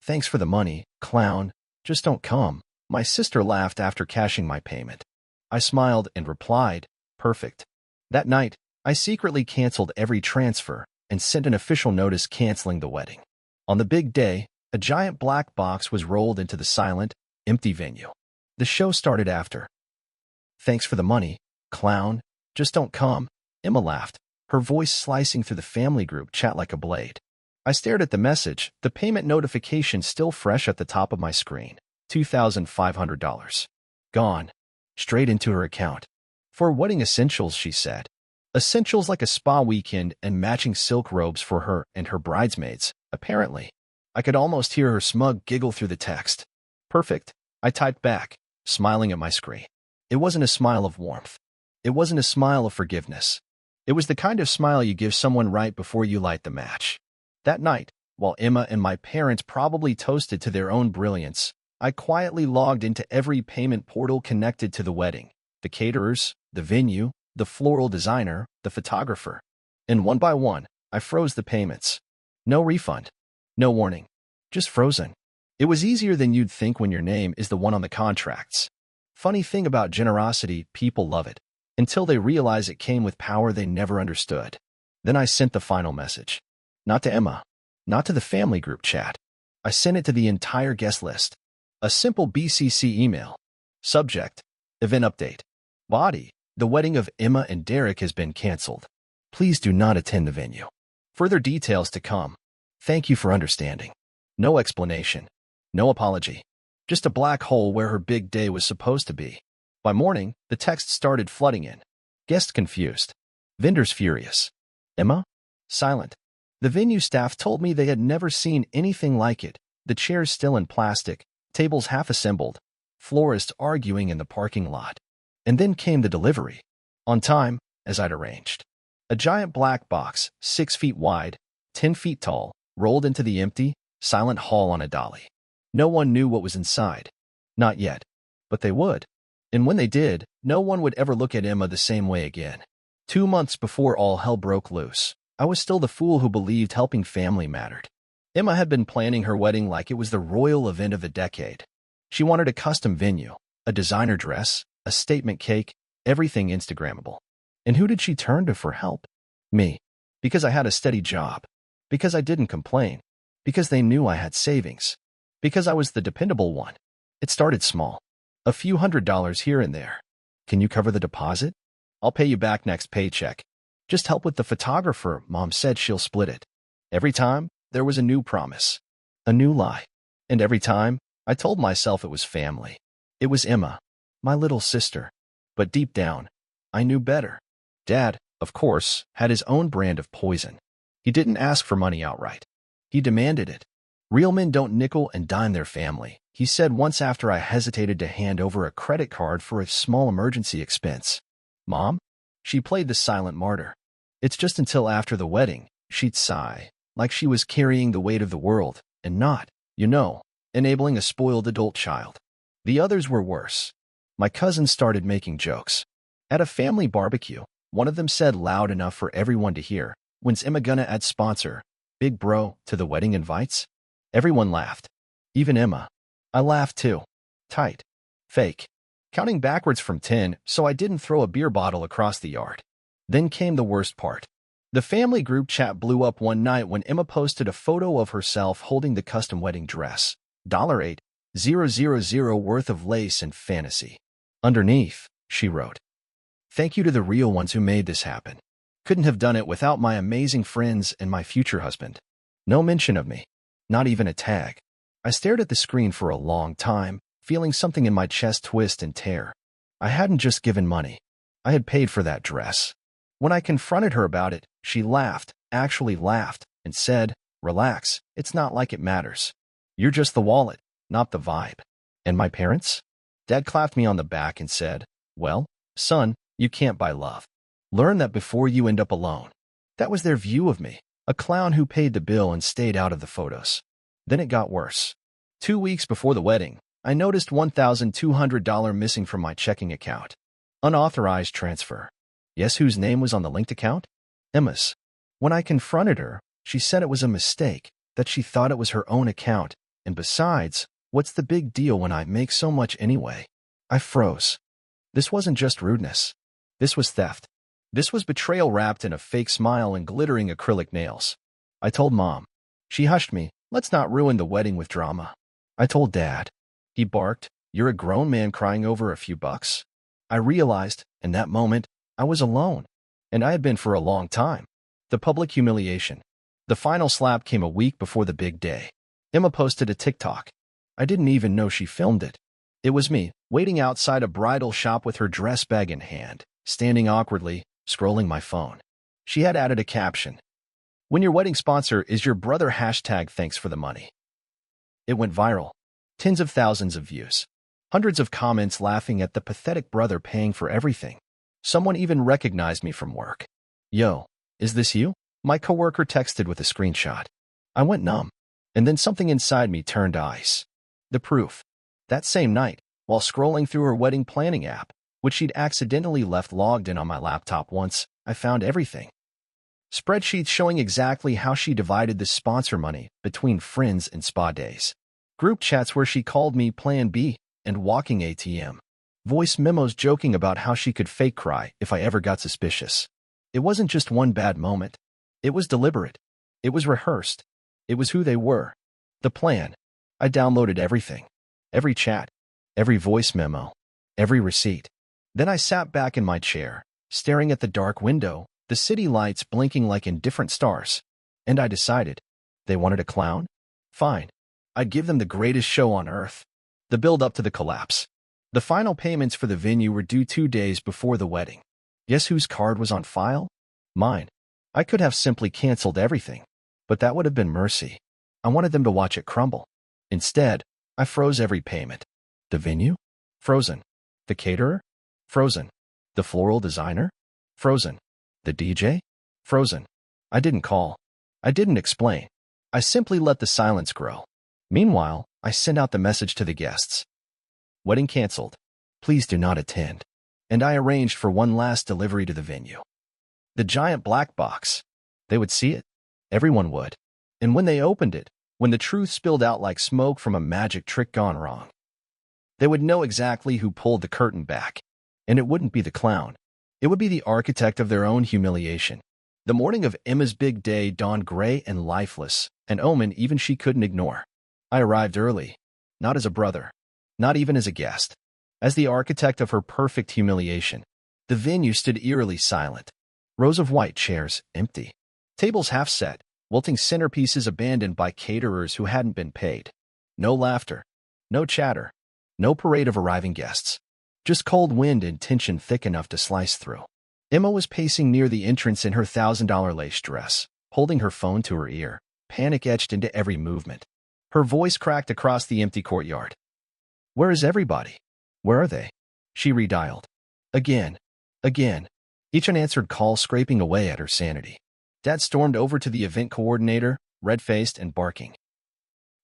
Thanks for the money, clown. Just don't come. My sister laughed after cashing my payment. I smiled and replied, perfect. That night, I secretly canceled every transfer and sent an official notice canceling the wedding. On the big day, a giant black box was rolled into the silent, empty venue. The show started after. Thanks for the money, clown. Just don't come. Emma laughed, her voice slicing through the family group chat like a blade. I stared at the message, the payment notification still fresh at the top of my screen. $2,500. Gone. Straight into her account. For wedding essentials, she said. Essentials like a spa weekend and matching silk robes for her and her bridesmaids, apparently. I could almost hear her smug giggle through the text. Perfect. I typed back, smiling at my screen. It wasn't a smile of warmth. It wasn't a smile of forgiveness. It was the kind of smile you give someone right before you light the match. That night, while Emma and my parents probably toasted to their own brilliance, I quietly logged into every payment portal connected to the wedding, the caterers, the venue, the floral designer, the photographer. And one by one, I froze the payments. No refund. No warning. Just frozen. It was easier than you'd think when your name is the one on the contracts. Funny thing about generosity, people love it, until they realize it came with power they never understood. Then I sent the final message. Not to Emma. Not to the family group chat. I sent it to the entire guest list. A simple BCC email. Subject: Event update. Body: the wedding of Emma and Derek has been canceled. Please do not attend the venue. Further details to come. Thank you for understanding. No explanation. No apology. Just a black hole where her big day was supposed to be. By morning, the text started flooding in. Guests confused. Vendors furious. Emma? Silent. The venue staff told me they had never seen anything like it. The chairs still in plastic, tables half assembled, florists arguing in the parking lot. And then came the delivery. On time, as I'd arranged. A giant black box, 6 feet wide, 10 feet tall, rolled into the empty, silent hall on a dolly. No one knew what was inside. Not yet. But they would. And when they did, no one would ever look at Emma the same way again. 2 months before all hell broke loose, I was still the fool who believed helping family mattered. Emma had been planning her wedding like it was the royal event of the decade. She wanted a custom venue, a designer dress, a statement cake, everything Instagrammable. And who did she turn to for help? Me. Because I had a steady job. Because I didn't complain. Because they knew I had savings. Because I was the dependable one. It started small. A few $100s here and there. Can you cover the deposit? I'll pay you back next paycheck. Just help with the photographer. Mom said she'll split it. Every time, there was a new promise. A new lie. And every time, I told myself it was family. It was Emma, my little sister. But deep down, I knew better. Dad, of course, had his own brand of poison. He didn't ask for money outright. He demanded it. Real men don't nickel and dime their family, he said once after I hesitated to hand over a credit card for a small emergency expense. Mom? She played the silent martyr. It's just until after the wedding, she'd sigh, like she was carrying the weight of the world, and not, enabling a spoiled adult child. The others were worse. My cousins started making jokes. At a family barbecue, one of them said loud enough for everyone to hear, "When's Emma gonna add sponsor, big bro, to the wedding invites?" Everyone laughed. Even Emma. I laughed too. Tight. Fake. Counting backwards from 10 so I didn't throw a beer bottle across the yard. Then came the worst part. The family group chat blew up one night when Emma posted a photo of herself holding the custom wedding dress. $8,000 worth of lace and fantasy. Underneath, she wrote, "Thank you to the real ones who made this happen. Couldn't have done it without my amazing friends and my future husband." No mention of me. Not even a tag. I stared at the screen for a long time, feeling something in my chest twist and tear. I hadn't just given money. I had paid for that dress. When I confronted her about it, she laughed, actually laughed, and said, "Relax, it's not like it matters. You're just the wallet, not the vibe." And my parents? Dad clapped me on the back and said, "Well, son, you can't buy love. Learn that before you end up alone." That was their view of me. A clown who paid the bill and stayed out of the photos. Then it got worse. 2 weeks before the wedding, I noticed $1,200 missing from my checking account. Unauthorized transfer. Yes, whose name was on the linked account? Emma's. When I confronted her, she said it was a mistake, that she thought it was her own account, And besides, what's the big deal when I make so much anyway? I froze. This wasn't just rudeness. This was theft. This was betrayal wrapped in a fake smile and glittering acrylic nails. I told Mom. She hushed me. Let's not ruin the wedding with drama. I told Dad. He barked. You're a grown man crying over a few bucks. I realized, in that moment, I was alone. And I had been for a long time. The public humiliation. The final slap came a week before the big day. Emma posted a TikTok. I didn't even know she filmed it. It was me, waiting outside a bridal shop with her dress bag in hand, standing awkwardly, scrolling my phone. She had added a caption. When your wedding sponsor is your brother, #thanks for the money. It went viral. Tens of thousands of views. Hundreds of comments laughing at the pathetic brother paying for everything. Someone even recognized me from work. Yo, is this you? My coworker texted with a screenshot. I went numb. And then something inside me turned ice. The proof. That same night, while scrolling through her wedding planning app, which she'd accidentally left logged in on my laptop once, I found everything. Spreadsheets showing exactly how she divided the sponsor money between friends and spa days. Group chats where she called me Plan B and walking ATM. Voice memos joking about how she could fake cry if I ever got suspicious. It wasn't just one bad moment. It was deliberate. It was rehearsed. It was who they were. The plan. I downloaded everything. Every chat. Every voice memo. Every receipt. Then I sat back in my chair, staring at the dark window, the city lights blinking like indifferent stars. And I decided, they wanted a clown? Fine. I'd give them the greatest show on earth. The build-up to the collapse. The final payments for the venue were due 2 days before the wedding. Guess whose card was on file? Mine. I could have simply canceled everything, but that would have been mercy. I wanted them to watch it crumble. Instead, I froze every payment. The venue? Frozen. The caterer? Frozen. The floral designer? Frozen. The DJ? Frozen. I didn't call. I didn't explain. I simply let the silence grow. Meanwhile, I sent out the message to the guests. Wedding canceled. Please do not attend. And I arranged for one last delivery to the venue. The giant black box. They would see it. Everyone would. And when they opened it, when the truth spilled out like smoke from a magic trick gone wrong, they would know exactly who pulled the curtain back. And it wouldn't be the clown. It would be the architect of their own humiliation. The morning of Emma's big day dawned gray and lifeless, an omen even she couldn't ignore. I arrived early. Not as a brother. Not even as a guest. As the architect of her perfect humiliation. The venue stood eerily silent. Rows of white chairs, empty. Tables half set, wilting centerpieces abandoned by caterers who hadn't been paid. No laughter. No chatter. No parade of arriving guests. Just cold wind and tension thick enough to slice through. Emma was pacing near the entrance in her $1,000 lace dress, holding her phone to her ear, panic etched into every movement. Her voice cracked across the empty courtyard. Where is everybody? Where are they? She redialed. Again. Again. Each unanswered call scraping away at her sanity. Dad stormed over to the event coordinator, red-faced and barking.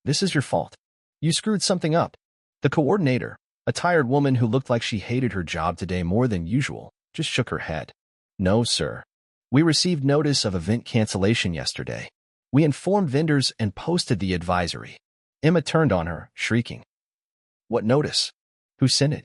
This is your fault. You screwed something up. The coordinator, a tired woman who looked like she hated her job today more than usual, just shook her head. No, sir. We received notice of event cancellation yesterday. We informed vendors and posted the advisory. Emma turned on her, shrieking. What notice? Who sent it?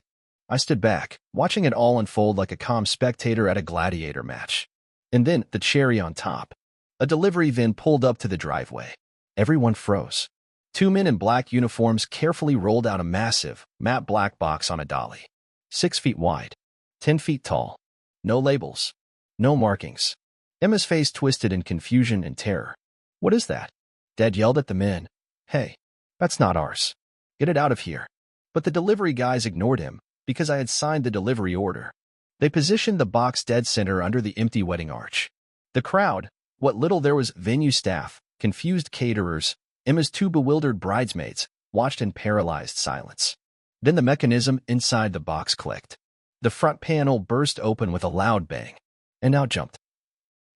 I stood back, watching it all unfold like a calm spectator at a gladiator match. And then, the cherry on top. A delivery van pulled up to the driveway. Everyone froze. 2 men in black uniforms carefully rolled out a massive, matte black box on a dolly. 6 feet wide. 10 feet tall. No labels. No markings. Emma's face twisted in confusion and terror. What is that? Dad yelled at the men. Hey, that's not ours. Get it out of here. But the delivery guys ignored him, because I had signed the delivery order. They positioned the box dead center under the empty wedding arch. The crowd, what little there was venue staff, confused caterers, Emma's 2 bewildered bridesmaids, watched in paralyzed silence. Then the mechanism inside the box clicked. The front panel burst open with a loud bang, and out jumped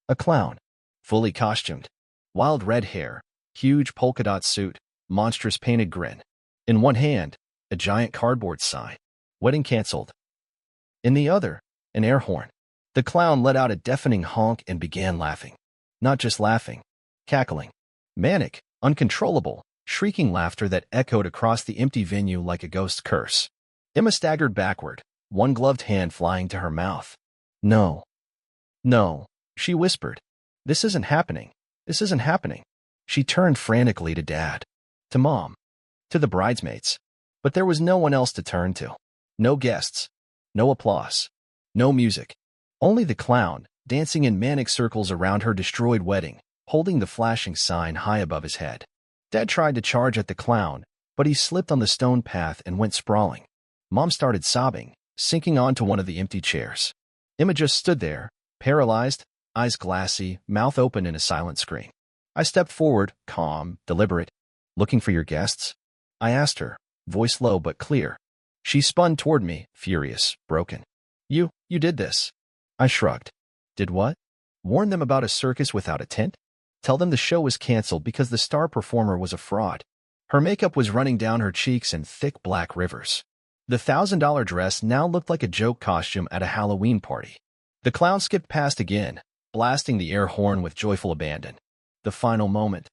a clown, fully costumed, wild red hair, huge polka dot suit, monstrous painted grin. In one hand, a giant cardboard sign, wedding canceled. In the other, an air horn. The clown let out a deafening honk and began laughing. Not just laughing, cackling. Manic, uncontrollable, shrieking laughter that echoed across the empty venue like a ghost curse. Emma staggered backward, one gloved hand flying to her mouth. No. No, she whispered. This isn't happening. This isn't happening. She turned frantically to Dad, to Mom, to the bridesmaids. But there was no one else to turn to. No guests, no applause, no music. Only the clown, dancing in manic circles around her destroyed wedding, holding the flashing sign high above his head. Dad tried to charge at the clown, but he slipped on the stone path and went sprawling. Mom started sobbing, sinking onto one of the empty chairs. Emma just stood there, paralyzed, eyes glassy, mouth open in a silent scream. I stepped forward, calm, deliberate. Looking for your guests? I asked her, voice low but clear. She spun toward me, furious, broken. You did this. I shrugged. Did what? Warn them about a circus without a tent? Tell them the show was canceled because the star performer was a fraud. Her makeup was running down her cheeks in thick black rivers. The $1,000 dress now looked like a joke costume at a Halloween party. The clown skipped past again, blasting the air horn with joyful abandon. The final moment.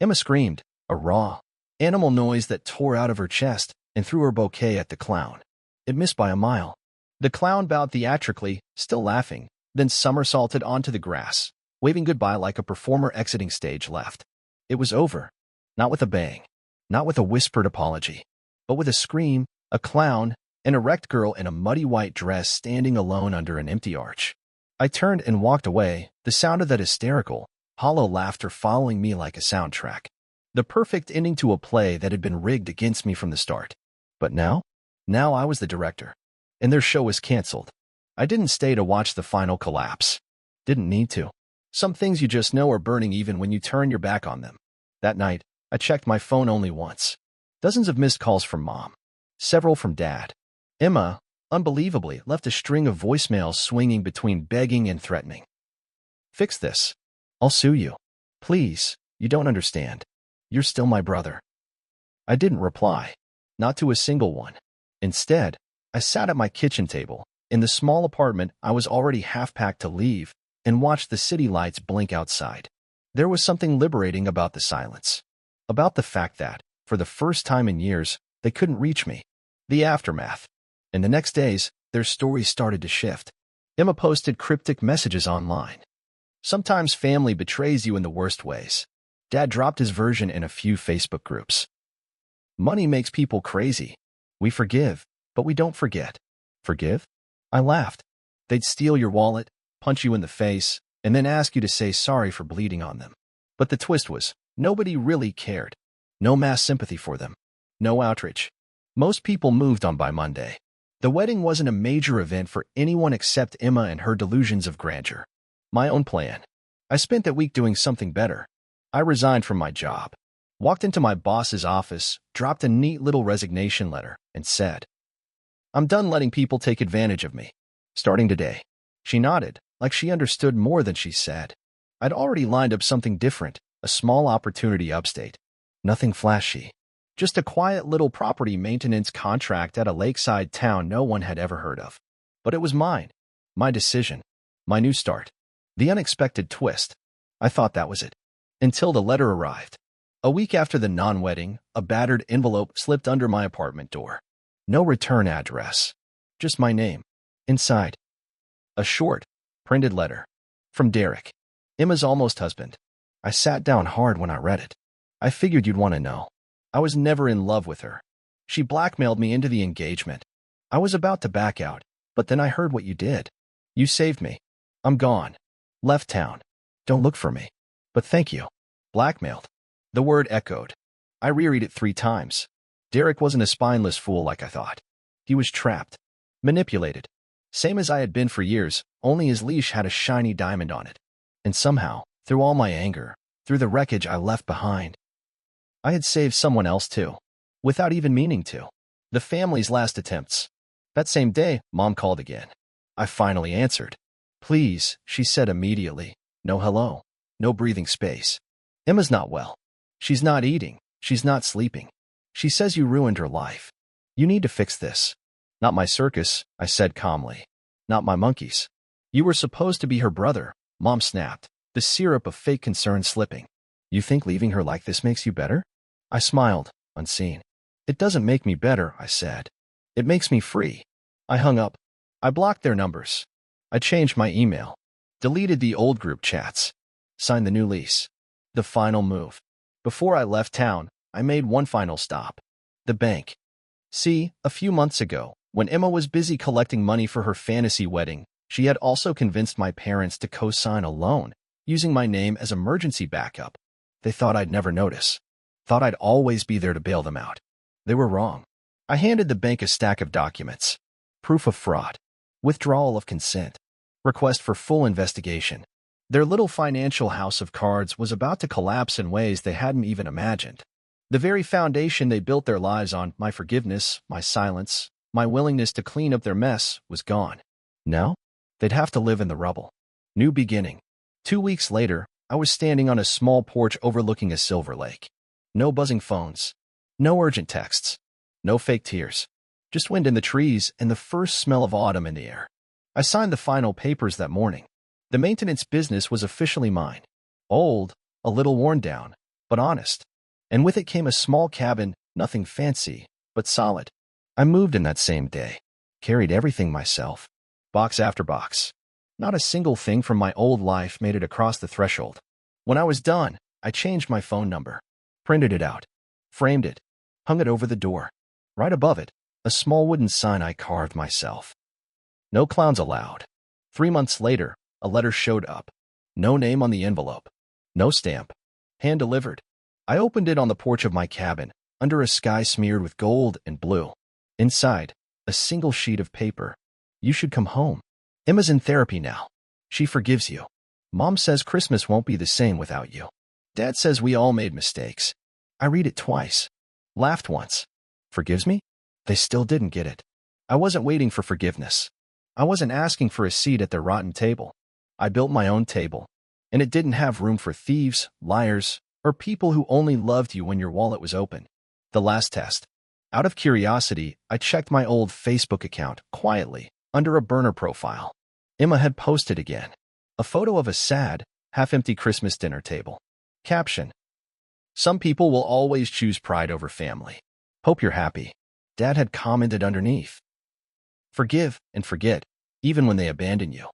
Emma screamed, a raw, animal noise that tore out of her chest and threw her bouquet at the clown. It missed by a mile. The clown bowed theatrically, still laughing, then somersaulted onto the grass, waving goodbye like a performer exiting stage left. It was over. Not with a bang. Not with a whispered apology. But with a scream, a clown, an erect girl in a muddy white dress standing alone under an empty arch. I turned and walked away, the sound of that hysterical, hollow laughter following me like a soundtrack. The perfect ending to a play that had been rigged against me from the start. But now? Now I was the director. And their show was canceled. I didn't stay to watch the final collapse. Didn't need to. Some things you just know are burning even when you turn your back on them. That night, I checked my phone only once. Dozens of missed calls from Mom. Several from Dad. Emma, unbelievably, left a string of voicemails swinging between begging and threatening. Fix this. I'll sue you. Please, you don't understand. You're still my brother. I didn't reply. Not to a single one. Instead, I sat at my kitchen table, in the small apartment I was already half-packed to leave, and watched the city lights blink outside. There was something liberating about the silence. About the fact that, for the first time in years, they couldn't reach me. The aftermath. In the next days, their stories started to shift. Emma posted cryptic messages online. Sometimes family betrays you in the worst ways. Dad dropped his version in a few Facebook groups. Money makes people crazy. We forgive, but we don't forget. Forgive? I laughed. They'd steal your wallet, punch you in the face, and then ask you to say sorry for bleeding on them. But the twist was, nobody really cared. No mass sympathy for them. No outrage. Most people moved on by Monday. The wedding wasn't a major event for anyone except Emma and her delusions of grandeur. My own plan. I spent that week doing something better. I resigned from my job. Walked into my boss's office, dropped a neat little resignation letter, and said, I'm done letting people take advantage of me. Starting today. She nodded, like she understood more than she said. I'd already lined up something different, a small opportunity upstate. Nothing flashy. Just a quiet little property maintenance contract at a lakeside town no one had ever heard of. But it was mine. My decision. My new start. The unexpected twist. I thought that was it. Until the letter arrived. A week after the non-wedding, a battered envelope slipped under my apartment door. No return address. Just my name. Inside. A short, printed letter. From Derek. Emma's almost husband. I sat down hard when I read it. I figured you'd want to know. I was never in love with her. She blackmailed me into the engagement. I was about to back out, but then I heard what you did. You saved me. I'm gone. Left town. Don't look for me. But thank you. Blackmailed. The word echoed. I reread it 3 times. Derek wasn't a spineless fool like I thought. He was trapped. Manipulated. Same as I had been for years, only his leash had a shiny diamond on it. And somehow, through all my anger, through the wreckage I left behind, I had saved someone else too. Without even meaning to. The family's last attempts. That same day, Mom called again. I finally answered. Please, she said immediately. No hello. No breathing space. Emma's not well. She's not eating. She's not sleeping. She says you ruined her life. You need to fix this. Not my circus, I said calmly. Not my monkeys. You were supposed to be her brother, Mom snapped, the syrup of fake concern slipping. You think leaving her like this makes you better? I smiled, unseen. It doesn't make me better, I said. It makes me free. I hung up. I blocked their numbers. I changed my email. Deleted the old group chats. Signed the new lease. The final move. Before I left town, I made one final stop. The bank. See, a few months ago, when Emma was busy collecting money for her fantasy wedding, she had also convinced my parents to co-sign a loan, using my name as emergency backup. They thought I'd never notice. Thought I'd always be there to bail them out. They were wrong. I handed the bank a stack of documents. Proof of fraud. Withdrawal of consent. Request for full investigation. Their little financial house of cards was about to collapse in ways they hadn't even imagined. The very foundation they built their lives on, my forgiveness, my silence, my willingness to clean up their mess, was gone. Now, they'd have to live in the rubble. New beginning. 2 weeks later, I was standing on a small porch overlooking a silver lake. No buzzing phones. No urgent texts. No fake tears. Just wind in the trees and the first smell of autumn in the air. I signed the final papers that morning. The maintenance business was officially mine. Old, a little worn down, but honest. And with it came a small cabin, nothing fancy, but solid. I moved in that same day. Carried everything myself. Box after box. Not a single thing from my old life made it across the threshold. When I was done, I changed my phone number. Printed it out. Framed it. Hung it over the door. Right above it, a small wooden sign I carved myself. No clowns allowed. 3 months later, a letter showed up. No name on the envelope. No stamp. Hand-delivered. I opened it on the porch of my cabin, under a sky smeared with gold and blue. Inside, a single sheet of paper. You should come home. Emma's in therapy now. She forgives you. Mom says Christmas won't be the same without you. Dad says we all made mistakes. I read it twice. Laughed once. Forgives me? They still didn't get it. I wasn't waiting for forgiveness. I wasn't asking for a seat at their rotten table. I built my own table, and it didn't have room for thieves, liars, or people who only loved you when your wallet was open. The last test. Out of curiosity, I checked my old Facebook account quietly, under a burner profile. Emma had posted again. A photo of a sad, half-empty Christmas dinner table. Caption. Some people will always choose pride over family. Hope you're happy. Dad had commented underneath. Forgive and forget, even when they abandon you.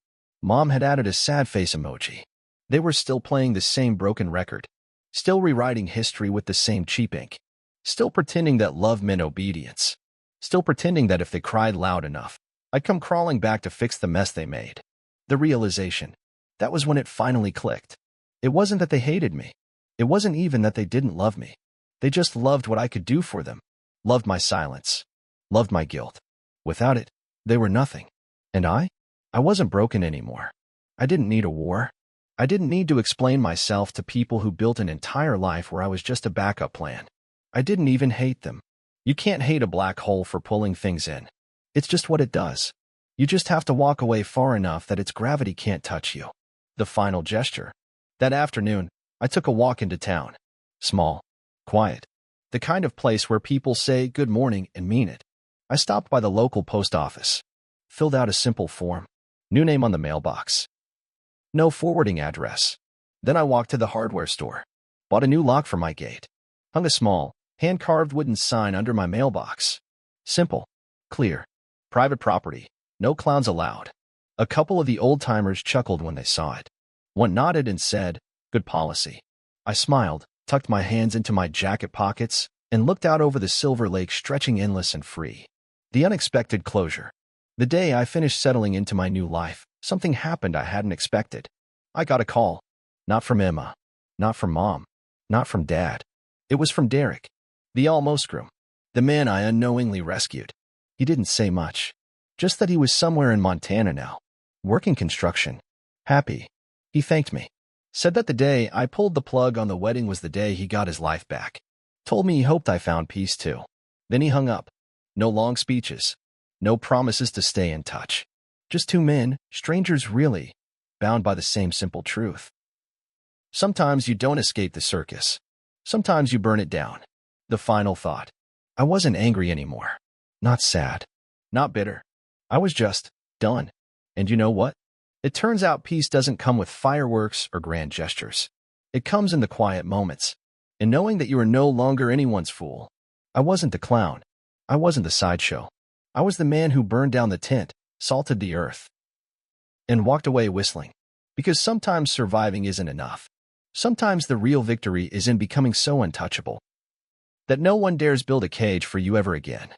Mom had added a sad face emoji. They were still playing the same broken record. Still rewriting history with the same cheap ink. Still pretending that love meant obedience. Still pretending that if they cried loud enough, I'd come crawling back to fix the mess they made. The realization. That was when it finally clicked. It wasn't that they hated me. It wasn't even that they didn't love me. They just loved what I could do for them. Loved my silence. Loved my guilt. Without it, they were nothing. And I wasn't broken anymore. I didn't need a war. I didn't need to explain myself to people who built an entire life where I was just a backup plan. I didn't even hate them. You can't hate a black hole for pulling things in. It's just what it does. You just have to walk away far enough that its gravity can't touch you. The final gesture. That afternoon, I took a walk into town. Small. Quiet. The kind of place where people say good morning and mean it. I stopped by the local post office. Filled out a simple form. New name on the mailbox. No forwarding address. Then I walked to the hardware store. Bought a new lock for my gate. Hung a small, hand-carved wooden sign under my mailbox. Simple. Clear. Private property. No clowns allowed. A couple of the old-timers chuckled when they saw it. One nodded and said, "Good policy." I smiled, tucked my hands into my jacket pockets, and looked out over the silver lake stretching endless and free. The unexpected closure. The day I finished settling into my new life, something happened I hadn't expected. I got a call. Not from Emma. Not from Mom. Not from Dad. It was from Derek. The almost groom. The man I unknowingly rescued. He didn't say much. Just that he was somewhere in Montana now. Working construction. Happy. He thanked me. Said that the day I pulled the plug on the wedding was the day he got his life back. Told me he hoped I found peace too. Then he hung up. No long speeches. No promises to stay in touch. Just two men, strangers really, bound by the same simple truth. Sometimes you don't escape the circus. Sometimes you burn it down. The final thought. I wasn't angry anymore. Not sad. Not bitter. I was just done. And you know what? It turns out peace doesn't come with fireworks or grand gestures. It comes in the quiet moments. and knowing that you were no longer anyone's fool. I wasn't the clown. I wasn't the sideshow. I was the man who burned down the tent, salted the earth, and walked away whistling. Because sometimes surviving isn't enough. Sometimes the real victory is in becoming so untouchable that no one dares build a cage for you ever again.